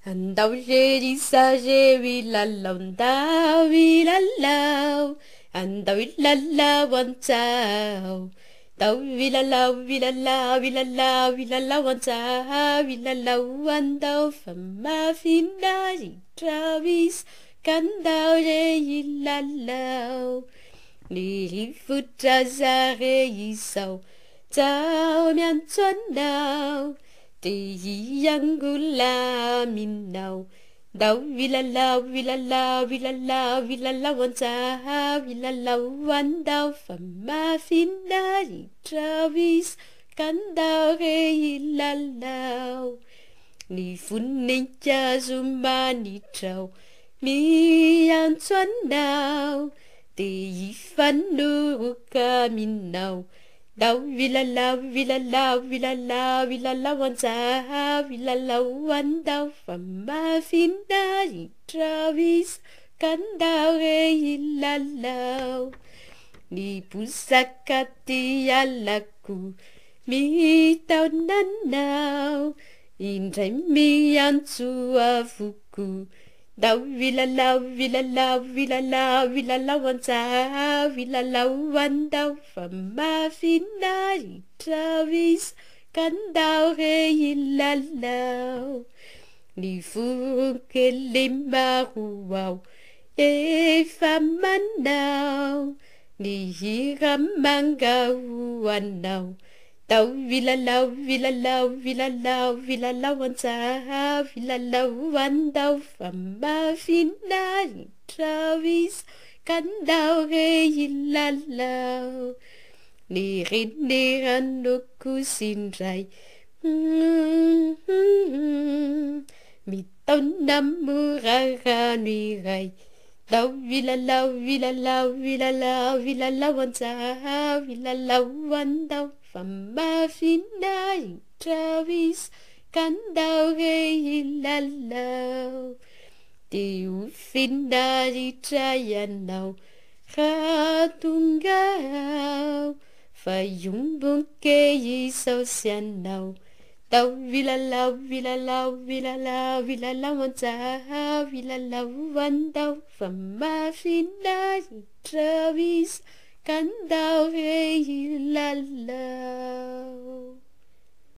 Andao hilalalao, hilalalao, hilalalao. Andao hilalalao andao. Andao hilalalao, hilalalao, hilalalao, hilalalao andao, hilalalao andao. Famafinari travis kandao hilalalao. Ni rivotrazare isao, tao miantso anao. Tiangulaminao, dao hilalalao, hilalalao, hilalalao, hilalalao andao, hilalalao andao. Famafinari travis kandao hilalalao. Ni voninkazo manitrao, miantso anao. Dia hifanoroka aminao. Dao hilalalao, hilalalao, hilalalao, hilalalao andao, hilalalao andao. Famafinari travis kandao hilalalao. Ni bozaka tialako mitaonanao, indray miantso avoko. Dao hilalalao, hilalalao, hilalalao, hilalalao andao, hilalalao andao. Famafinari travis kandao hilalalao. Ny voronkely maro ao efa manao, ny hira manga ho anao. Dao hilalalao, hilalalao, hilalalao, hilalalao andao, hilalalao andao. Famafinari travis kandao hilalalao. Ny reneranoko sindray mitaona mora rano iray. Dao hilalalao, hilalalao, hilalalao, hilalalao andao, hilalalao andao. Famafinari travis kandao hilalalao. Dia ho finaritra ianao raha tonga ao, fa iombonke izao sy anao. Dao hilalalao, hilalalao, hilalalao, hilalalao andao, hilalalao andao. Famafinari travis kandao hilalalao.